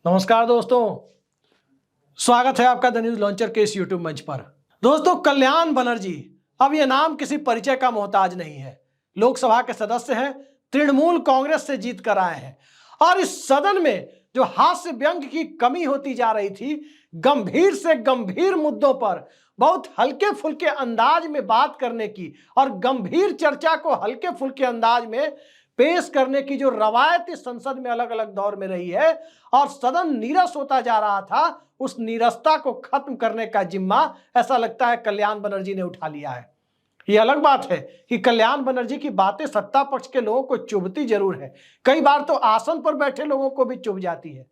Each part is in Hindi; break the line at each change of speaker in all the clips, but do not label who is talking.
नमस्कार दोस्तों, स्वागत है आपका द न्यूज लॉन्चर के इस यूट्यूब मंच पर। दोस्तों, कल्याण बनर्जी अब यह नाम किसी परिचय का मोहताज नहीं है। लोकसभा के सदस्य हैं, तृणमूल कांग्रेस से जीत कर आए हैं और इस सदन में जो हास्य व्यंग की कमी होती जा रही थी, गंभीर से गंभीर मुद्दों पर बहुत हल्के फुल्के अंदाज में बात करने की और गंभीर चर्चा को हल्के फुल्के अंदाज में पेश करने की जो रवायत इस संसद में अलग अलग दौर में रही है और सदन नीरस होता जा रहा था, उस नीरसता को खत्म करने का जिम्मा ऐसा लगता है कल्याण बनर्जी ने उठा लिया है। ये अलग बात है कि कल्याण बनर्जी की बातें सत्ता पक्ष के लोगों को चुभती जरूर है, कई बार तो आसन पर बैठे लोगों को भी चुभ जाती है,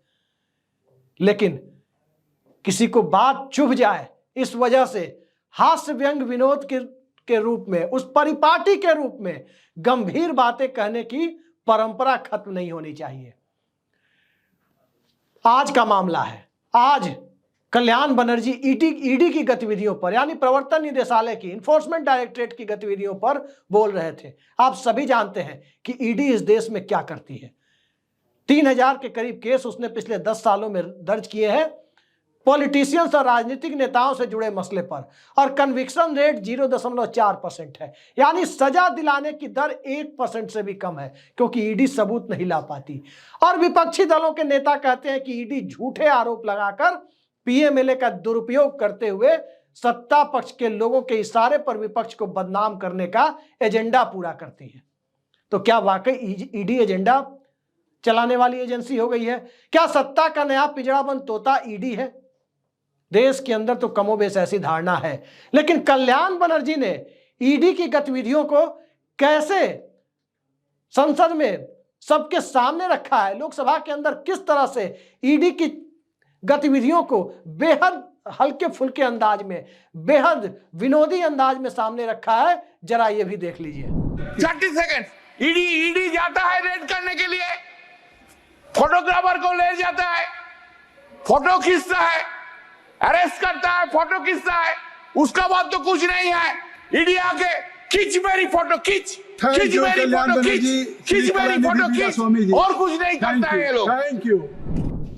लेकिन किसी को बात चुभ जाए इस वजह से हास्य व्यंग विनोद के रूप में, उस परिपाटी के रूप में गंभीर बातें कहने की परंपरा खत्म नहीं होनी चाहिए। आज का मामला है, आज कल्याण बनर्जी ईडी की गतिविधियों पर, यानी प्रवर्तन निदेशालय की, इन्फोर्समेंट डायरेक्टरेट की गतिविधियों पर बोल रहे थे। आप सभी जानते हैं कि ईडी इस देश में क्या करती है। 3000 के करीब केस उसने पिछले 10 सालों में दर्ज किए हैं पॉलिटिशियंस और राजनीतिक नेताओं से जुड़े मसले पर, और कन्विक्शन रेट 0.4% है, यानी सजा दिलाने की दर 1% से भी कम है, क्योंकि ईडी सबूत नहीं ला पाती। और विपक्षी दलों के नेता कहते हैं कि ईडी झूठे आरोप लगाकर पीएमएलए का दुरुपयोग करते हुए सत्ता पक्ष के लोगों के इशारे पर विपक्ष को बदनाम करने का एजेंडा पूरा करती है। तो क्या वाकई ईडी एजेंडा चलाने वाली एजेंसी हो गई है? क्या सत्ता का नया पिंजड़ाबंद तोता ईडी है? देश के अंदर तो कमोबेश ऐसी धारणा है, लेकिन कल्याण बनर्जी ने ईडी की गतिविधियों को कैसे संसद में सबके सामने रखा है, लोकसभा के अंदर किस तरह से ईडी की गतिविधियों को बेहद हल्के फुल्के अंदाज में, बेहद विनोदी अंदाज में सामने रखा है, जरा ये भी देख लीजिए।
30 सेकंड ईडी जाता है रेड करने के लिए, फोटोग्राफर को ले जाता है, फोटो खींचता है, अरेस्ट करता है, फोटो खींचता है, उसका बाद तो कुछ नहीं है। ईडी आके खींच मेरी फोटो, खींच मेरी फोटो, खींच मेरी फोटो, खींच, और कुछ नहीं करता है ये लोग।
Thank you.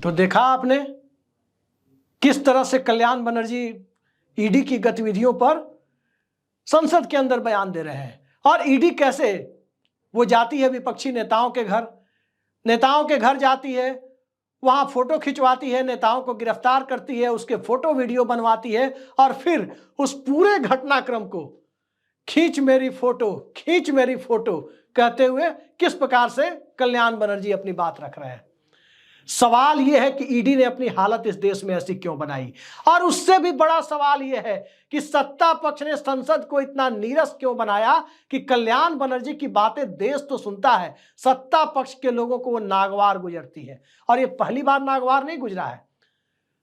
तो देखा आपने किस तरह से कल्याण बनर्जी ईडी की गतिविधियों पर संसद के अंदर बयान दे रहे हैं, और ईडी कैसे वो जाती है विपक्षी नेताओं के घर जाती है, वहां फोटो खिंचवाती है, नेताओं को गिरफ्तार करती है, उसके फोटो वीडियो बनवाती है, और फिर उस पूरे घटनाक्रम को खींच मेरी फोटो कहते हुए किस प्रकार से कल्याण बनर्जी अपनी बात रख रहे हैं। सवाल यह है कि ईडी ने अपनी हालत इस देश में ऐसी क्यों बनाई, और उससे भी बड़ा सवाल यह है कि सत्ता पक्ष ने संसद को इतना नीरस क्यों बनाया कि कल्याण बनर्जी की बातें देश तो सुनता है, सत्ता पक्ष के लोगों को वो नागवार गुजरती है। और ये पहली बार नागवार नहीं गुजरा है,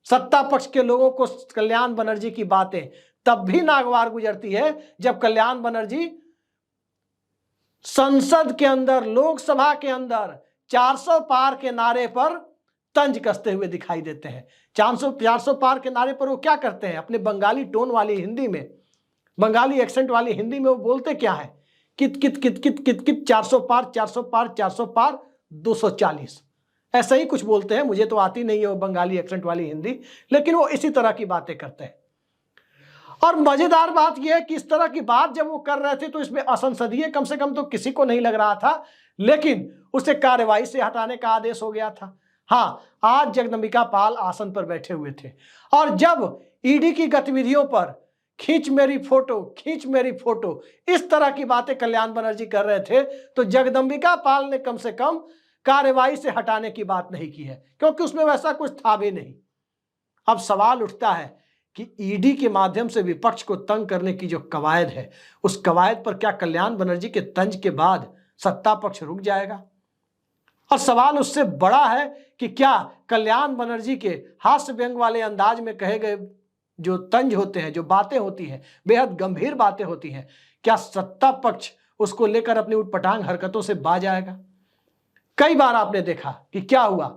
सत्ता पक्ष के लोगों को कल्याण बनर्जी की बातें तब भी नागवार गुजरती है जब कल्याण बनर्जी संसद के अंदर, लोकसभा के अंदर 400 पार के नारे पर तंज कसते हुए दिखाई देते हैं। 400 पार के नारे पर वो क्या करते हैं? अपने बंगाली टोन वाली हिंदी में, बंगाली एक्सेंट वाली हिंदी में वो बोलते क्या है? कित कित कित कित कित कित 400 पार 400 पार 400 पार 240, ऐसा ही कुछ बोलते हैं। मुझे तो आती नहीं है वो बंगाली एक्सेंट वाली हिंदी, लेकिन वो इसी तरह की बातें करते हैं। और मजेदार बात यह है कि इस तरह की बात जब वो कर रहे थे तो इसमें असंसदीय कम से कम तो किसी को नहीं लग रहा था, लेकिन उसे कार्यवाही से हटाने का आदेश हो गया था। हाँ, आज जगदंबिका पाल आसन पर बैठे हुए थे, और जब ईडी की गतिविधियों पर खींच मेरी फोटो इस तरह की बातें कल्याण बनर्जी कर रहे थे, तो जगदंबिका पाल ने कम से कम कार्यवाही से हटाने की बात नहीं की है, क्योंकि उसमें वैसा कुछ था भी नहीं। अब सवाल उठता है कि ईडी के माध्यम से विपक्ष को तंग करने की जो कवायद है, उस कवायद पर क्या कल्याण बनर्जी के तंज के बाद सत्ता पक्ष रुक जाएगा? और सवाल उससे बड़ा है कि क्या कल्याण बनर्जी के हास्य व्यंग वाले अंदाज में कहे गए जो तंज होते हैं, जो बातें होती हैं, बेहद गंभीर बातें होती हैं, क्या सत्ता पक्ष उसको लेकर अपनी उटपटांग हरकतों से बाज आएगा? कई बार आपने देखा कि क्या हुआ,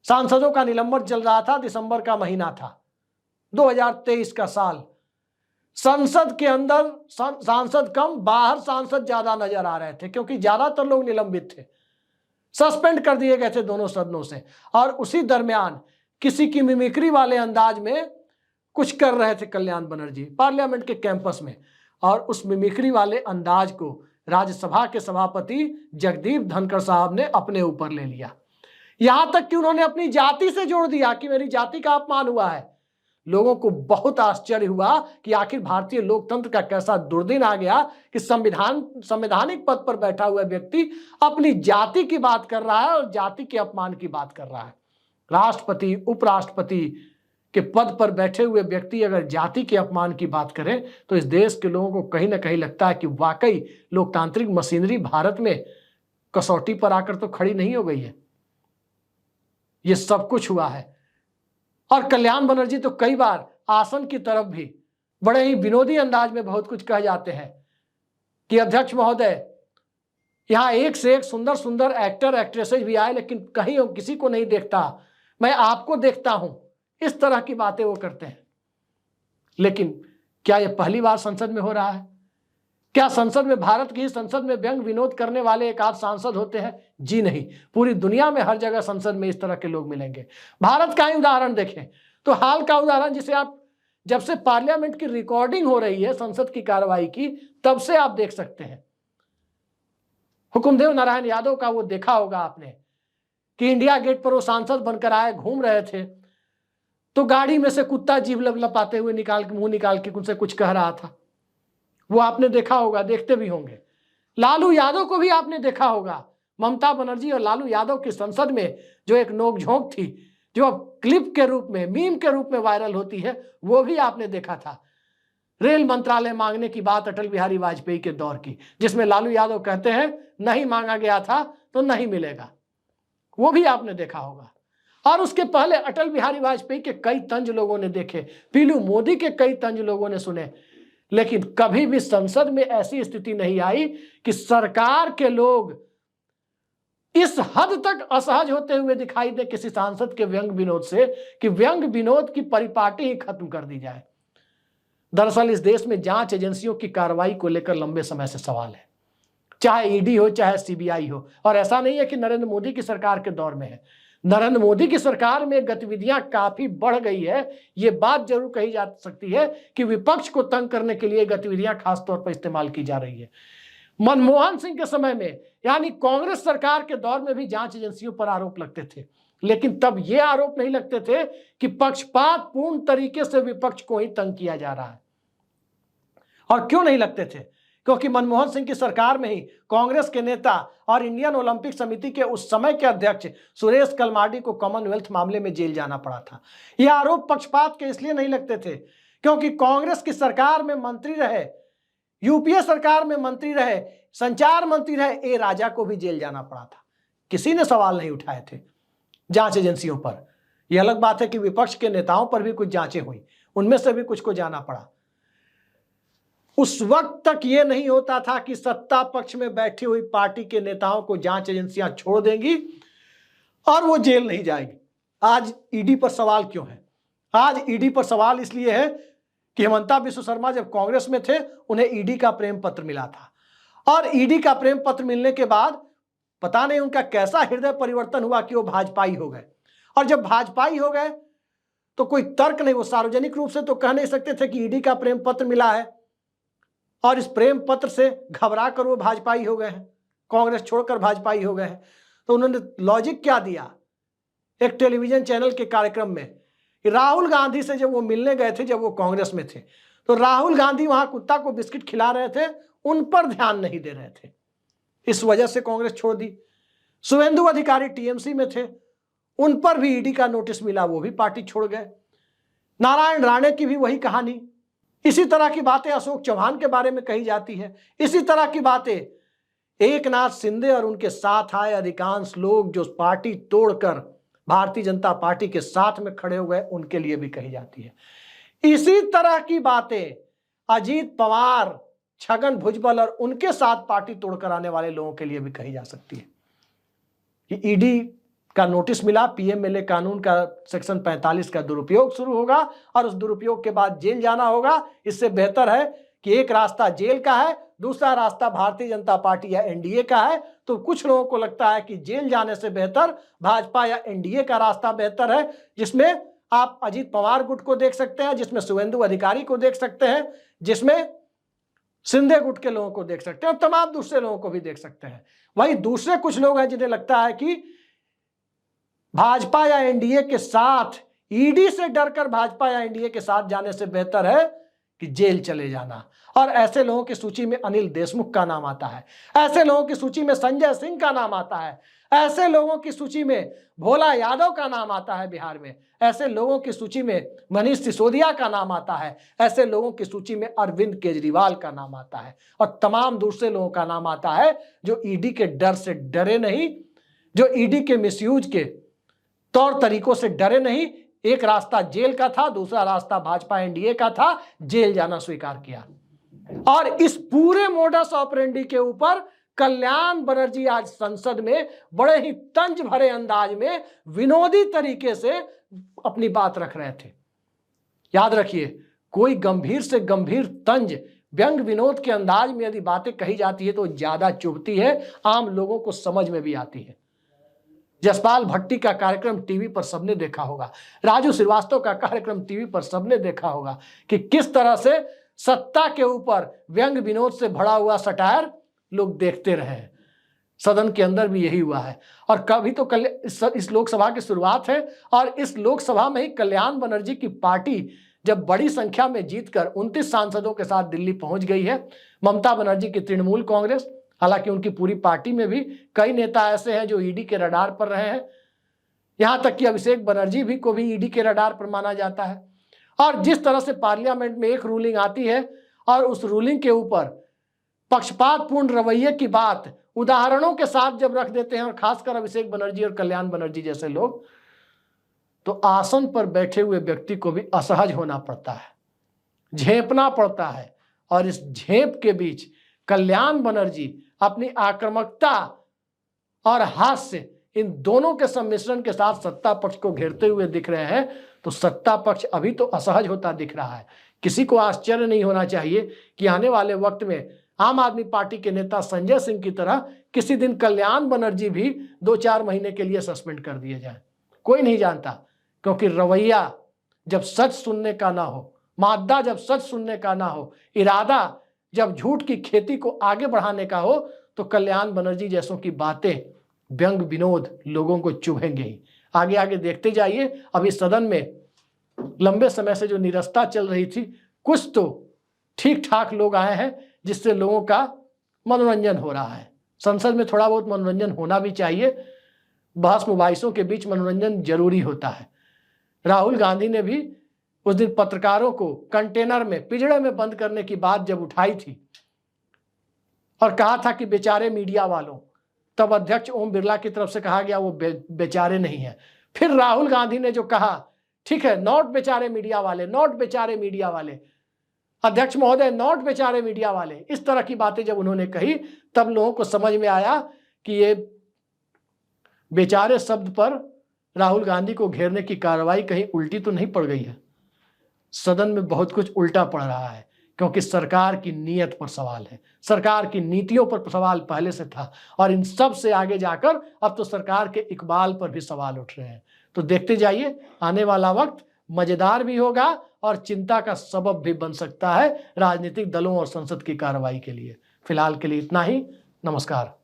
सांसदों का निलंबन चल रहा था, दिसंबर का महीना था, 2023 का साल, संसद के अंदर सांसद कम, बाहर सांसद ज्यादा नजर आ रहे थे, क्योंकि ज्यादातर लोग निलंबित थे। सस्पेंड कर दिए गए थे दोनों सदनों से। और उसी दरमियान किसी की मिमिक्री वाले अंदाज में कुछ कर रहे थे कल्याण बनर्जी पार्लियामेंट के कैंपस में, और उस मिमिक्री वाले अंदाज को राज्यसभा के सभापति जगदीप धनखड़ साहब ने अपने ऊपर ले लिया। यहां तक कि उन्होंने अपनी जाति से जोड़ दिया कि मेरी जाति का अपमान हुआ है। लोगों को बहुत आश्चर्य हुआ कि आखिर भारतीय लोकतंत्र का कैसा दुर्दिन आ गया कि संवैधानिक पद पर बैठा हुआ व्यक्ति अपनी जाति की बात कर रहा है और जाति के अपमान की बात कर रहा है। राष्ट्रपति, उपराष्ट्रपति के पद पर बैठे हुए व्यक्ति अगर जाति के अपमान की बात करें तो इस देश के लोगों को कहीं ना कहीं लगता है कि वाकई लोकतांत्रिक मशीनरी भारत में कसौटी पर आकर तो खड़ी नहीं हो गई है। ये सब कुछ हुआ है। और कल्याण बनर्जी तो कई बार आसन की तरफ भी बड़े ही विनोदी अंदाज में बहुत कुछ कह जाते हैं कि अध्यक्ष महोदय, यहां एक से एक सुंदर सुंदर एक्टर एक्ट्रेसेस भी आए लेकिन कहीं किसी को नहीं देखता, मैं आपको देखता हूं। इस तरह की बातें वो करते हैं। लेकिन क्या यह पहली बार संसद में हो रहा है? क्या संसद में, भारत की संसद में व्यंग विनोद करने वाले एक आध सांसद होते हैं? जी नहीं, पूरी दुनिया में हर जगह संसद में इस तरह के लोग मिलेंगे। भारत का ही उदाहरण देखें तो हाल का उदाहरण, जिसे आप जब से पार्लियामेंट की रिकॉर्डिंग हो रही है संसद की कार्रवाई की, तब से आप देख सकते हैं। हुकुमदेव नारायण यादव का वो देखा होगा आपने कि इंडिया गेट पर वो सांसद बनकर आए, घूम रहे थे तो गाड़ी में से कुत्ता जीभ लपलपाते हुए मुंह निकाल के उनसे कुछ कह रहा था। वो आपने देखा होगा, देखते भी होंगे। लालू यादव को भी आपने देखा होगा। ममता बनर्जी और लालू यादव की संसद में जो एक नोकझोंक थी, जो अब क्लिप के रूप में, मीम के रूप में वायरल होती है, वो भी आपने देखा था। रेल मंत्रालय मांगने की बात अटल बिहारी वाजपेयी के दौर की, जिसमें लालू यादव कहते हैं नहीं मांगा गया था तो नहीं मिलेगा, वो भी आपने देखा होगा। और उसके पहले अटल बिहारी वाजपेयी के कई तंज लोगों ने देखे, पीलू मोदी के कई तंज लोगों ने सुने, लेकिन कभी भी संसद में ऐसी स्थिति नहीं आई कि सरकार के लोग इस हद तक असहज होते हुए दिखाई दे किसी सांसद के व्यंग विनोद से कि व्यंग विनोद की परिपाटी ही खत्म कर दी जाए। दरअसल इस देश में जांच एजेंसियों की कार्रवाई को लेकर लंबे समय से सवाल है, चाहे ईडी हो चाहे सीबीआई हो। और ऐसा नहीं है कि नरेंद्र मोदी की सरकार के दौर में है। नरेंद्र मोदी की सरकार में गतिविधियां काफी बढ़ गई है। ये बात जरूर कही जा सकती है कि विपक्ष को तंग करने के लिए गतिविधियां खास तौर पर इस्तेमाल की जा रही है। मनमोहन सिंह के समय में, यानी कांग्रेस सरकार के दौर में भी जांच एजेंसियों पर आरोप लगते थे, लेकिन तब ये आरोप नहीं लगते थे कि पक्षपात पूर्ण तरीके से विपक्ष को ही तंग किया जा रहा है। और क्यों नहीं लगते थे? क्योंकि मनमोहन सिंह की सरकार में ही कांग्रेस के नेता और इंडियन ओलंपिक समिति के उस समय के अध्यक्ष सुरेश कलमाडी को कॉमनवेल्थ मामले में जेल जाना पड़ा था। यह आरोप पक्षपात के इसलिए नहीं लगते थे क्योंकि कांग्रेस की सरकार में मंत्री रहे, यूपीए सरकार में मंत्री रहे, संचार मंत्री रहे, ए राजा को भी जेल जाना पड़ा था। किसी ने सवाल नहीं उठाए थे जांच एजेंसियों पर। यह अलग बात है कि विपक्ष के नेताओं पर भी कुछ जांचें हुई, उनमें से भी कुछ को जाना पड़ा। उस वक्त तक यह नहीं होता था कि सत्ता पक्ष में बैठी हुई पार्टी के नेताओं को जांच एजेंसियां छोड़ देंगी और वो जेल नहीं जाएगी। आज ईडी पर सवाल क्यों है? आज ईडी पर सवाल इसलिए है कि हेमंता बिश्व शर्मा जब कांग्रेस में थे उन्हें ईडी का प्रेम पत्र मिला था, और ईडी का प्रेम पत्र मिलने के बाद पता नहीं उनका कैसा हृदय परिवर्तन हुआ कि वो भाजपाई हो गए। और जब भाजपाई हो गए तो कोई तर्क नहीं, वो सार्वजनिक रूप से तो कह नहीं सकते थे कि ईडी का प्रेम पत्र मिला है और इस प्रेम पत्र से घबरा कर वो भाजपाई हो गए हैं, कांग्रेस छोड़कर भाजपाई हो गए हैं। तो उन्होंने लॉजिक क्या दिया एक टेलीविजन चैनल के कार्यक्रम में, राहुल गांधी से जब वो मिलने गए थे, जब वो कांग्रेस में थे, तो राहुल गांधी वहां कुत्ता को बिस्किट खिला रहे थे, उन पर ध्यान नहीं दे रहे थे, इस वजह से कांग्रेस छोड़ दी। शुभेंदु अधिकारी टीएमसी में थे, उन पर भी ईडी का नोटिस मिला, वो भी पार्टी छोड़ गए। नारायण राणे की भी वही कहानी। इसी तरह की बातें अशोक चौहान के बारे में कही जाती है। इसी तरह की बातें एकनाथ शिंदे और उनके साथ आए अधिकांश लोग जो पार्टी तोड़कर भारतीय जनता पार्टी के साथ में खड़े हो गए, उनके लिए भी कही जाती है। इसी तरह की बातें अजीत पवार, छगन भुजबल और उनके साथ पार्टी तोड़कर आने वाले लोगों के लिए भी कही जा सकती है कि ईडी का नोटिस मिला, पीएमएलए कानून का सेक्शन 45 का दुरुपयोग शुरू होगा और उस दुरुपयोग के बाद जेल जाना होगा। इससे बेहतर है कि एक रास्ता जेल का है, दूसरा रास्ता भारतीय जनता पार्टी या एनडीए का है, तो कुछ लोगों को लगता है कि जेल जाने से बेहतर भाजपा या एनडीए का रास्ता बेहतर है, जिसमें आप अजीत पवार गुट को देख सकते हैं, जिसमें शुभेंदु अधिकारी को देख सकते हैं, जिसमें शिंदे गुट के लोगों को देख सकते हैं और तमाम दूसरे लोगों को भी देख सकते हैं। वहीं दूसरे कुछ लोग हैं जिन्हें लगता है कि भाजपा या एनडीए के साथ, ईडी से डरकर भाजपा या एनडीए के साथ जाने से बेहतर है कि जेल चले जाना। और ऐसे लोगों की सूची में अनिल देशमुख का नाम आता है, ऐसे लोगों की सूची में संजय सिंह का नाम आता है, ऐसे लोगों की सूची में भोला यादव का नाम आता है बिहार में, ऐसे लोगों की सूची में मनीष सिसोदिया का नाम आता है, ऐसे लोगों की सूची में अरविंद केजरीवाल का नाम आता है और तमाम दूसरे लोगों का नाम आता है जो ईडी के डर से डरे नहीं, जो ईडी के मिसयूज के तौर तरीकों से डरे नहीं। एक रास्ता जेल का था, दूसरा रास्ता भाजपा एनडीए का था, जेल जाना स्वीकार किया। और इस पूरे मोडस ऑपरेंडी के ऊपर कल्याण बनर्जी आज संसद में बड़े ही तंज भरे अंदाज में, विनोदी तरीके से अपनी बात रख रहे थे। याद रखिए, कोई गंभीर से गंभीर तंज, व्यंग विनोद के अंदाज में यदि बातें कही जाती है तो ज्यादा चुभती है, आम लोगों को समझ में भी आती है। जसपाल भट्टी का कार्यक्रम टीवी पर सबने देखा होगा, राजू श्रीवास्तव का कार्यक्रम टीवी पर सबने देखा होगा कि किस तरह से सत्ता के ऊपर व्यंग विनोद से भरा हुआ सटायर लोग देखते रहे। सदन के अंदर भी यही हुआ है। और कभी तो इस लोकसभा की शुरुआत है और इस लोकसभा में ही कल्याण बनर्जी की पार्टी जब बड़ी संख्या में जीतकर 29 सांसदों के साथ दिल्ली पहुंच गई है, ममता बनर्जी की तृणमूल कांग्रेस, हालांकि उनकी पूरी पार्टी में भी कई नेता ऐसे हैं जो ईडी के रडार पर रहे हैं, यहां तक कि अभिषेक बनर्जी भी को भी ईडी के रडार पर माना जाता है। और जिस तरह से पार्लियामेंट में एक रूलिंग आती है और उस रूलिंग के ऊपर पक्षपातपूर्ण रवैये की बात उदाहरणों के साथ जब रख देते हैं, और खासकर अभिषेक बनर्जी और कल्याण बनर्जी जैसे लोग, तो आसन पर बैठे हुए व्यक्ति को भी असहज होना पड़ता है, झेपना पड़ता है। और इस झेप के बीच कल्याण बनर्जी अपनी आक्रामकता और हास्य, इन दोनों के सम्मिश्रण के साथ सत्ता पक्ष को घेरते हुए दिख रहे हैं। तो सत्ता पक्ष अभी तो असहज होता दिख रहा है। किसी को आश्चर्य नहीं होना चाहिए कि आने वाले वक्त में आम आदमी पार्टी के नेता संजय सिंह की तरह किसी दिन कल्याण बनर्जी भी 2-4 महीने के लिए सस्पेंड कर दिए जाए। कोई नहीं जानता, क्योंकि रवैया जब सच सुनने का ना हो, मादा जब सच सुनने का ना हो, इरादा जब झूठ की खेती को आगे बढ़ाने का हो, तो कल्याण बनर्जी जैसों की बातें, व्यंग विनोद लोगों को चुभेंगे ही। आगे आगे देखते जाइए। अभी सदन में लंबे समय से जो निरस्ता चल रही थी, कुछ तो ठीक ठाक लोग आए हैं जिससे लोगों का मनोरंजन हो रहा है। संसद में थोड़ा बहुत मनोरंजन होना भी चाहिए, बहस मुबाहिसों के बीच मनोरंजन जरूरी होता है। राहुल गांधी ने भी उस दिन पत्रकारों को कंटेनर में, पिंजड़े में बंद करने की बात जब उठाई थी और कहा था कि बेचारे मीडिया वालों, तब अध्यक्ष ओम बिरला की तरफ से कहा गया वो बेचारे नहीं है। फिर राहुल गांधी ने जो कहा, ठीक है, नॉट बेचारे मीडिया वाले, नॉट बेचारे मीडिया वाले, अध्यक्ष महोदय नॉट बेचारे मीडिया वाले, इस तरह की बातें जब उन्होंने कही, तब लोगों को समझ में आया कि ये बेचारे शब्द पर राहुल गांधी को घेरने की कार्रवाई कहीं उल्टी तो नहीं पड़ गई है। सदन में बहुत कुछ उल्टा पड़ रहा है, क्योंकि सरकार की नीयत पर सवाल है, सरकार की नीतियों पर सवाल पहले से था, और इन सब से आगे जाकर अब तो सरकार के इकबाल पर भी सवाल उठ रहे हैं। तो देखते जाइए, आने वाला वक्त मजेदार भी होगा और चिंता का सबब भी बन सकता है राजनीतिक दलों और संसद की कार्रवाई के लिए। फिलहाल के लिए इतना ही। नमस्कार।